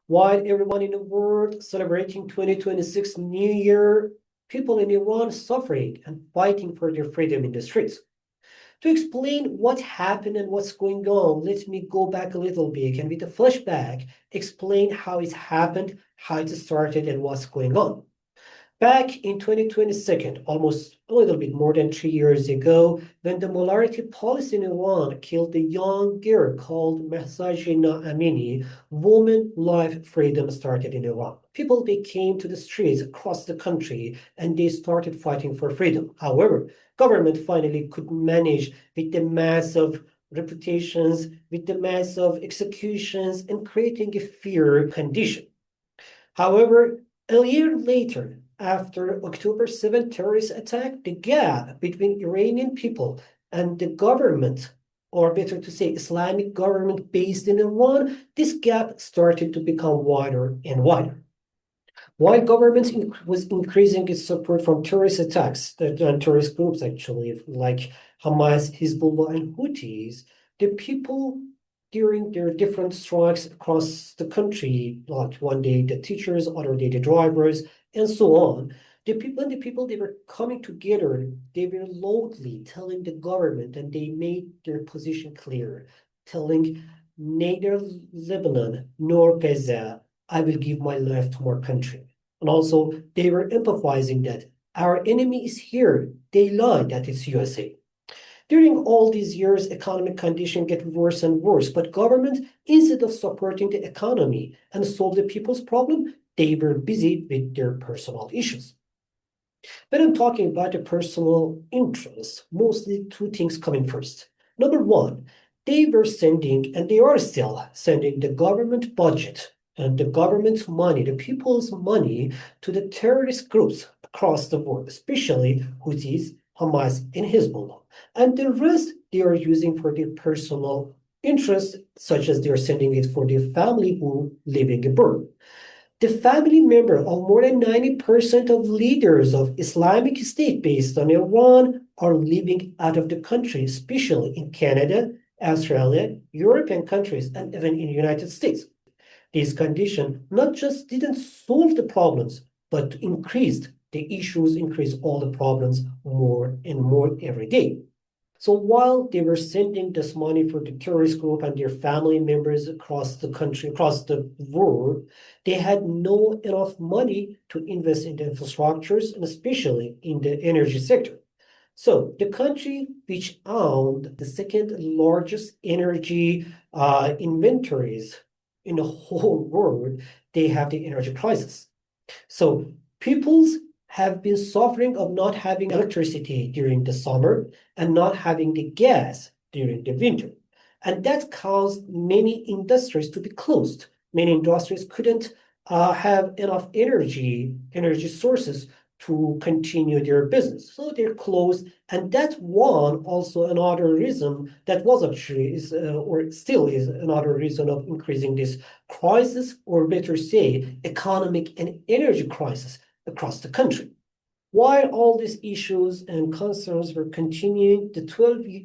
While everyone in the world celebrating 2026 New Year, people in Iran suffering and fighting for their freedom in the streets. To explain what happened and what's going on, let me go back a little bit and with a flashback, explain how it happened, how it started, and what's going on. Back in 2022, almost a little bit more than 3 years ago, when the molarity policy in Iran killed a young girl called Mehsa Amini, woman life freedom started in Iran. People, they came to the streets across the country and they started fighting for freedom. However, government finally could manage with the mass of reputations, with the mass of executions, and creating a fear condition. However, a year later, after October 7th terrorist attack, the gap between Iranian people and the government, or better to say Islamic government based in Iran, this gap started to become wider and wider. While government was increasing its support from terrorist attacks, and terrorist groups actually, like Hamas, Hezbollah, and Houthis, the people during their different strikes across the country, like one day the teachers, other day the drivers, and so on, the people, they were coming together, they were loudly telling the government, and they made their position clear, telling neither Lebanon nor Gaza, I will give my life to our country. And also, they were emphasizing that our enemy is here. They lie that it's USA. During all these years, economic conditions get worse and worse, but government, instead of supporting the economy and solve the people's problem, they were busy with their personal issues. When I'm talking about the personal interests, mostly two things coming first. Number one, they were sending, and they are still sending the government budget and the government's money, the people's money, to the terrorist groups across the world, especially Houthis, Hamas, and Hezbollah. And the rest they are using for their personal interests, such as they are sending it for their family who living abroad. The family member of more than 90% of leaders of Islamic State based on Iran are living out of the country, especially in Canada, Australia, European countries, and even in the United States. These conditions not just didn't solve the problems, but increased the issues, increased all the problems more and more every day. So while they were sending this money for the terrorist group and their family members across the country, across the world, they had no enough money to invest in the infrastructures and especially in the energy sector. So the country which owned the second largest energy inventories in the whole world, they have the energy crisis. So people's have been suffering of not having electricity during the summer and not having the gas during the winter. And that caused many industries to be closed. Many industries couldn't have enough energy sources to continue their business. So they're closed. And that's one also another reason that was actually is or still is another reason of increasing this crisis, or better say, economic and energy crisis across the country. While all these issues and concerns were continuing, the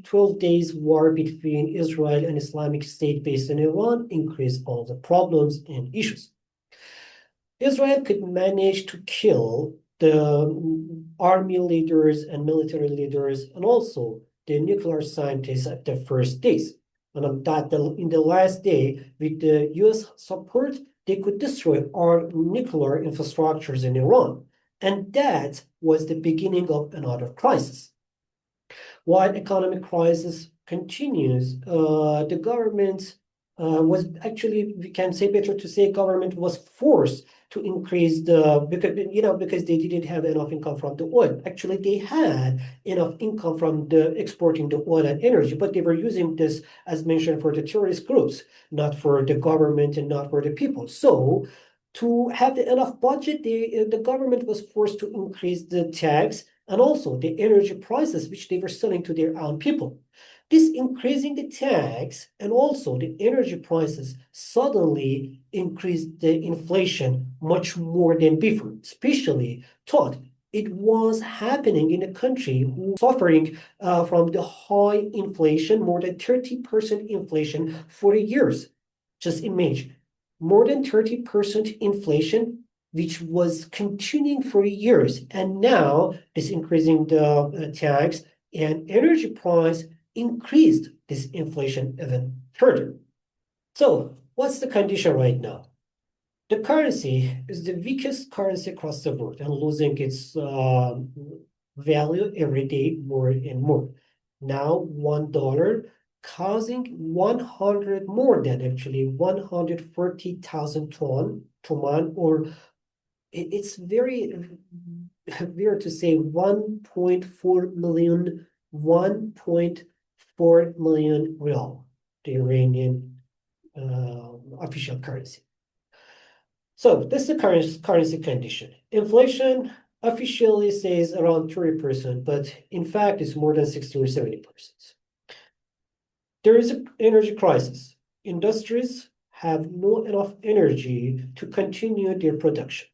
12 days war between Israel and Islamic State based in Iran increased all the problems and issues. Israel could manage to kill the army leaders and military leaders and also the nuclear scientists at the first days. And in the last day, with the US support, they could destroy our nuclear infrastructures in Iran. And that was the beginning of another crisis. While economic crisis continues, the government was actually, we can say better to say, government was forced to increase because they didn't have enough income from the oil. Actually, they had enough income from the exporting the oil and energy, but they were using this, as mentioned, for the terrorist groups, not for the government and not for the people. So to have enough budget, the government was forced to increase the tax and also the energy prices, which they were selling to their own people. This increasing the tax and also the energy prices suddenly increased the inflation much more than before, especially thought it was happening in a country who suffering from the high inflation, more than 30% inflation for years. Just imagine. more than 30% inflation, which was continuing for years. And now this increasing the tax and energy price increased this inflation even further. So what's the condition right now? The currency is the weakest currency across the world and losing its value every day more and more. Now $1 causing 100 more than actually 140,000 tuman, or it's very weird to say 1.4 million, 1.4 million real, the Iranian official currency. So this is the currency condition. Inflation officially says around 30%, but in fact it's more than 60 or 70%. There is an energy crisis. Industries have not enough energy to continue their production.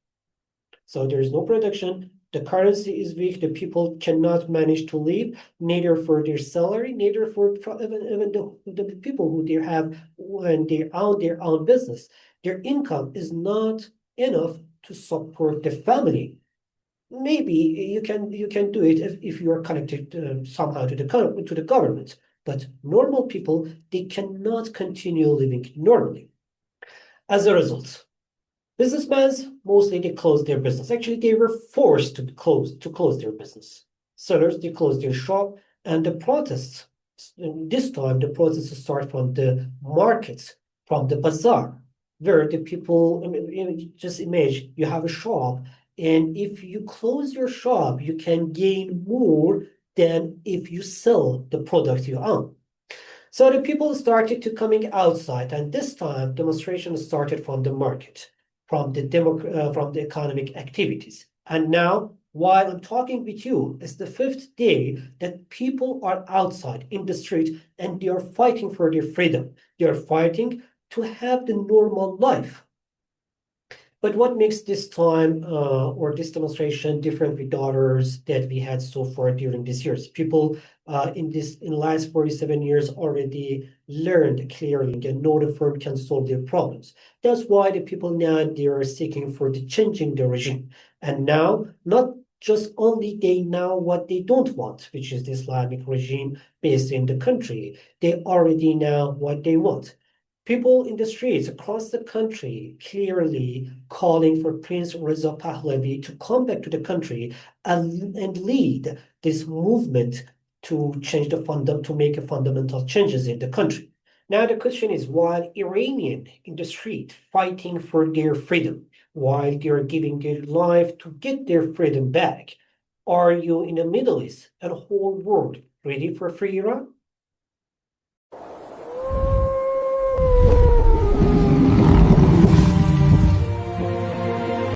So there is no production. The currency is weak. The people cannot manage to live, neither for their salary, neither for even the people who they have when they own their own business. Their income is not enough to support the family. Maybe you can do it if you are connected somehow to the government, but normal people, they cannot continue living normally. As a result, businessmen mostly they closed their business. Actually, they were forced to close their business. Sellers they closed their shop, and the protests. This time, the protests start from the markets, from the bazaar, where the people. I mean, just imagine you have a shop, and if you close your shop, you can gain more than if you sell the product you own. So the people started to coming outside, and this time demonstrations started from the market, from the economic activities. And now, while I'm talking with you, it's the fifth day that people are outside in the street and they are fighting for their freedom. They are fighting to have the normal life. But what makes this time or this demonstration different with others that we had so far during these years? People in the last 47 years already learned clearly that no reform can solve their problems. That's why the people now they are seeking for the changing the regime. And now, not just only they know what they don't want, which is the Islamic regime based in the country, they already know what they want. People in the streets across the country clearly calling for Prince Reza Pahlavi to come back to the country and lead this movement to change to make a fundamental changes in the country. Now the question is, while Iranian in the street fighting for their freedom, while they are giving their life to get their freedom back, are you in the Middle East and whole world ready for free Iran?